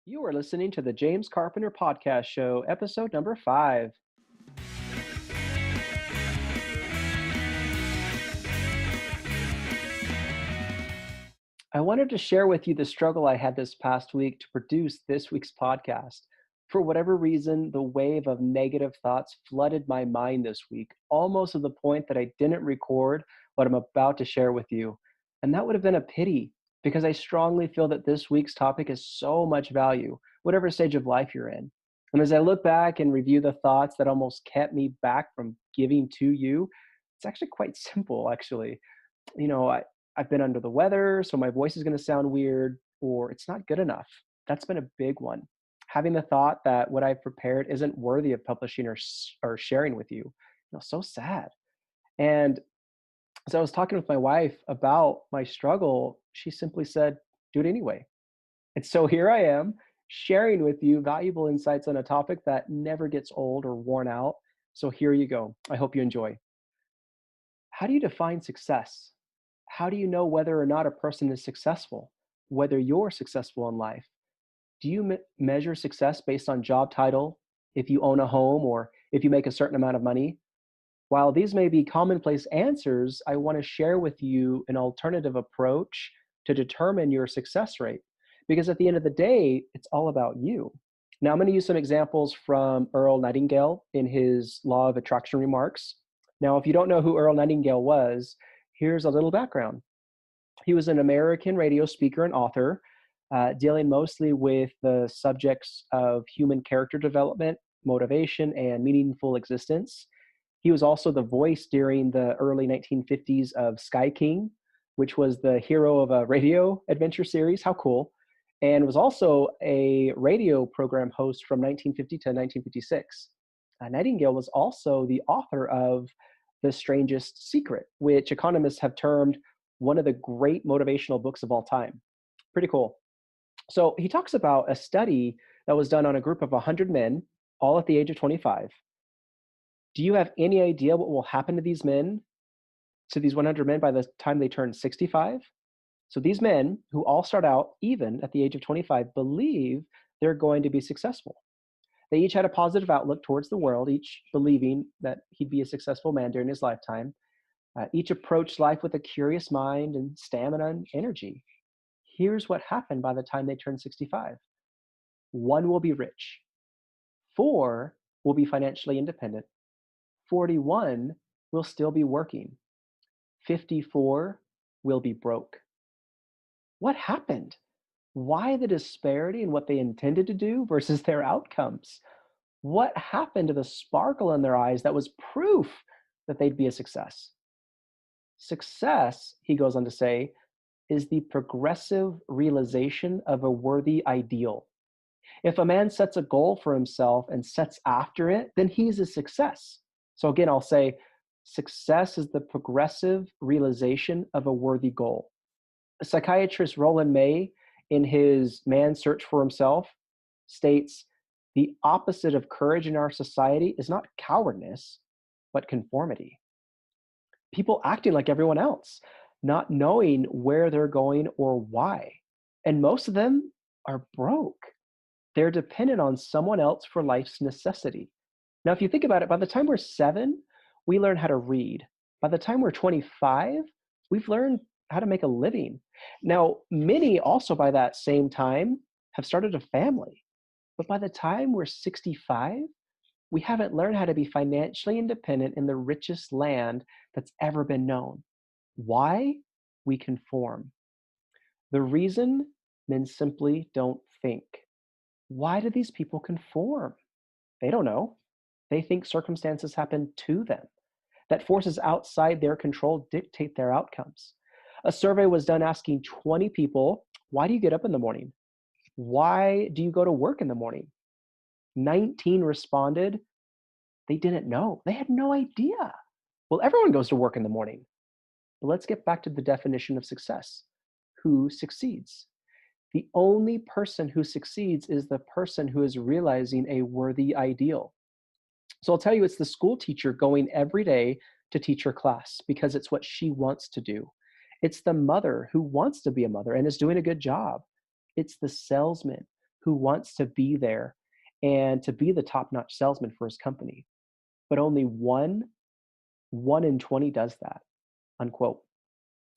You are listening to the James Carpenter Podcast Show, episode number 5. I wanted to share with you the struggle I had this past week to produce this week's podcast. For whatever reason, the wave of negative thoughts flooded my mind this week, almost to the point that I didn't record what I'm about to share with you. And that would have been a pity because I strongly feel that this week's topic is so much value, whatever stage of life you're in. And as I look back and review the thoughts that almost kept me back from giving to you, it's actually quite simple, actually. you know, I, I've been under the weather, so my voice is going to sound weird, or it's not good enough. That's been a big one. Having the thought that what I've prepared isn't worthy of publishing or sharing with you, so sad. And as I was talking with my wife about my struggle, she simply said, do it anyway. And so here I am sharing with you valuable insights on a topic that never gets old or worn out. So here you go. I hope you enjoy. How do you define success? How do you know whether or not a person is successful, whether you're successful in life? Do you measure success based on job title, if you own a home, or if you make a certain amount of money? While these may be commonplace answers, I want to share with you an alternative approach to determine your success rate. Because at the end of the day, it's all about you. Now, I'm going to use some examples from Earl Nightingale in his Law of Attraction remarks. Now, if you don't know who Earl Nightingale was, here's a little background. He was an American radio speaker and author, dealing mostly with the subjects of human character development, motivation, and meaningful existence. He was also the voice during the early 1950s of Sky King, which was the hero of a radio adventure series. How cool. And was also a radio program host from 1950 to 1956. Nightingale was also the author of The Strangest Secret, which economists have termed one of the great motivational books of all time. Pretty cool. So he talks about a study that was done on a group of 100 men, all at the age of 25. Do you have any idea what will happen to these men, to these 100 men, by the time they turn 65? So these men, who all start out even at the age of 25, believe they're going to be successful. They each had a positive outlook towards the world, each believing that he'd be a successful man during his lifetime. Each approached life with a curious mind and stamina and energy. Here's what happened by the time they turned 65. 1 will be rich. 4 will be financially independent. 41 will still be working. 54 will be broke. What happened? Why the disparity in what they intended to do versus their outcomes? What happened to the sparkle in their eyes that was proof that they'd be a success? Success, he goes on to say, is the progressive realization of a worthy ideal. If a man sets a goal for himself and sets after it, then he's a success. So again, I'll say success is the progressive realization of a worthy goal. Psychiatrist Roland May, in his Man's Search for Himself, states, the opposite of courage in our society is not cowardice, but conformity. People acting like everyone else, not knowing where they're going or why. And most of them are broke. They're dependent on someone else for life's necessity. Now, if you think about it, by the time we're 7, we learn how to read. By the time we're 25, we've learned how to make a living. Now, many also by that same time have started a family. But by the time we're 65, we haven't learned how to be financially independent in the richest land that's ever been known. Why? We conform. The reason? Men simply don't think. Why do these people conform? They don't know. They think circumstances happen to them, that forces outside their control dictate their outcomes. A survey was done asking 20 people, why do you get up in the morning? Why do you go to work in the morning? 19 responded, they didn't know. They had no idea. Well, everyone goes to work in the morning. But let's get back to the definition of success. Who succeeds? The only person who succeeds is the person who is realizing a worthy ideal. So I'll tell you, it's the school teacher going every day to teach her class because it's what she wants to do. It's the mother who wants to be a mother and is doing a good job. It's the salesman who wants to be there and to be the top-notch salesman for his company. But only one in 20 does that, unquote.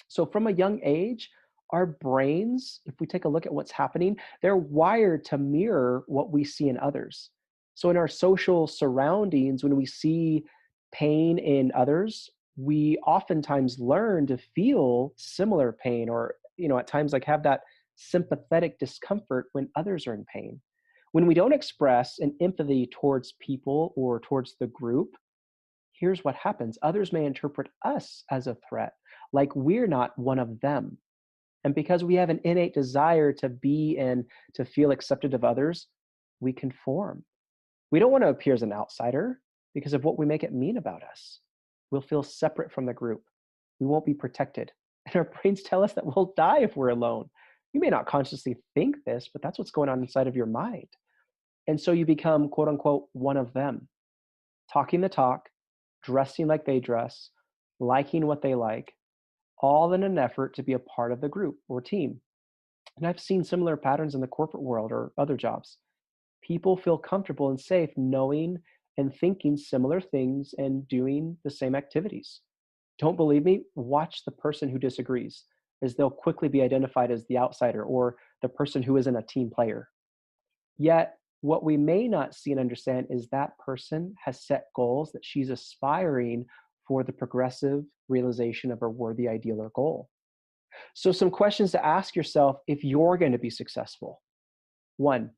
So from a young age, our brains, if we take a look at what's happening, they're wired to mirror what we see in others. So in our social surroundings, when we see pain in others, we oftentimes learn to feel similar pain or, at times like have that sympathetic discomfort when others are in pain. When we don't express an empathy towards people or towards the group, here's what happens. Others may interpret us as a threat, like we're not one of them. And because we have an innate desire to be and to feel accepted of others, we conform. We don't want to appear as an outsider because of what we make it mean about us. We'll feel separate from the group. We won't be protected. And our brains tell us that we'll die if we're alone. You may not consciously think this, but that's what's going on inside of your mind. And so you become, quote unquote, one of them, talking the talk, dressing like they dress, liking what they like, all in an effort to be a part of the group or team. And I've seen similar patterns in the corporate world or other jobs. People feel comfortable and safe knowing and thinking similar things and doing the same activities. Don't believe me? Watch the person who disagrees, as they'll quickly be identified as the outsider or the person who isn't a team player. Yet, what we may not see and understand is that person has set goals that she's aspiring for the progressive realization of a worthy ideal or goal. So, some questions to ask yourself if you're going to be successful. One,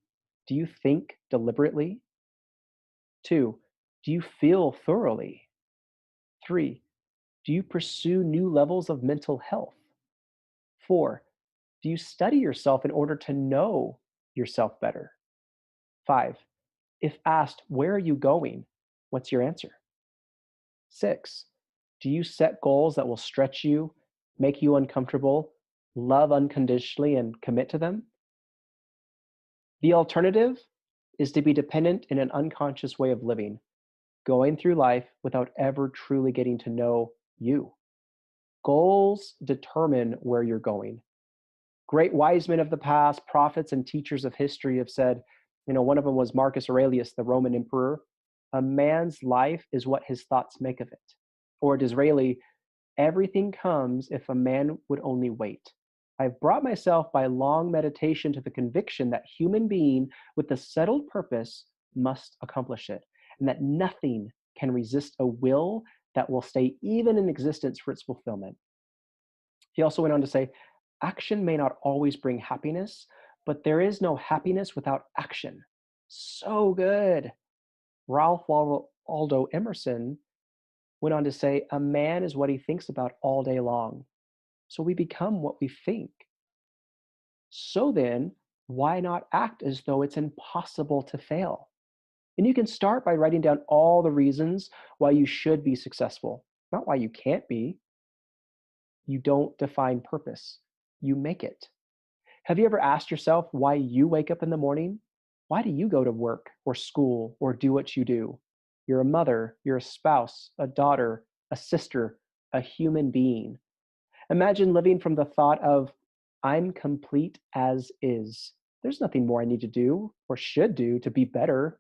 do you think deliberately? Two, do you feel thoroughly? Three, do you pursue new levels of mental health? Four, do you study yourself in order to know yourself better? Five, if asked, where are you going? What's your answer? Six, do you set goals that will stretch you, make you uncomfortable, love unconditionally, and commit to them? The alternative is to be dependent in an unconscious way of living, going through life without ever truly getting to know you. Goals determine where you're going. Great wise men of the past, prophets and teachers of history have said, one of them was Marcus Aurelius, the Roman emperor, a man's life is what his thoughts make of it. Or Disraeli, everything comes if a man would only wait. I've brought myself by long meditation to the conviction that human being with a settled purpose must accomplish it, and that nothing can resist a will that will stay even in existence for its fulfillment. He also went on to say, action may not always bring happiness, but there is no happiness without action. So good. Ralph Waldo Emerson went on to say, a man is what he thinks about all day long. So we become what we think. So then, why not act as though it's impossible to fail? And you can start by writing down all the reasons why you should be successful, not why you can't be. You don't define purpose, you make it. Have you ever asked yourself why you wake up in the morning? Why do you go to work or school or do what you do? You're a mother, you're a spouse, a daughter, a sister, a human being. Imagine living from the thought of, I'm complete as is. There's nothing more I need to do or should do to be a better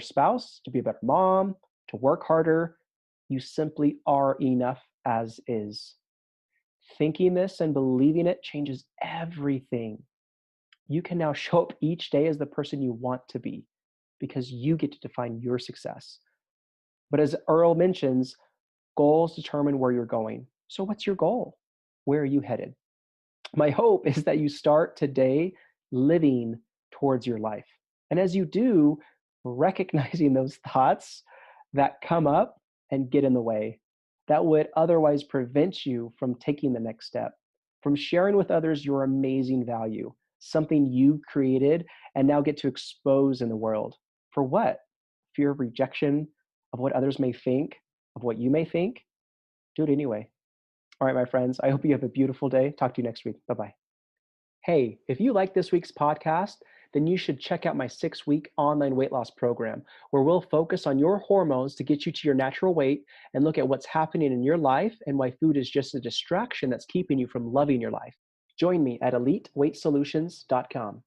spouse, to be a better mom, to work harder. You simply are enough as is. Thinking this and believing it changes everything. You can now show up each day as the person you want to be because you get to define your success. But as Earl mentions, goals determine where you're going. So what's your goal? Where are you headed? My hope is that you start today living towards your life. And as you do, recognizing those thoughts that come up and get in the way, that would otherwise prevent you from taking the next step, from sharing with others your amazing value, something you created and now get to expose in the world. For what? Fear of rejection, of what others may think, of what you may think? Do it anyway. All right, my friends, I hope you have a beautiful day. Talk to you next week. Bye-bye. Hey, if you like this week's podcast, then you should check out my 6-week online weight loss program, where we'll focus on your hormones to get you to your natural weight and look at what's happening in your life and why food is just a distraction that's keeping you from loving your life. Join me at EliteWeightSolutions.com.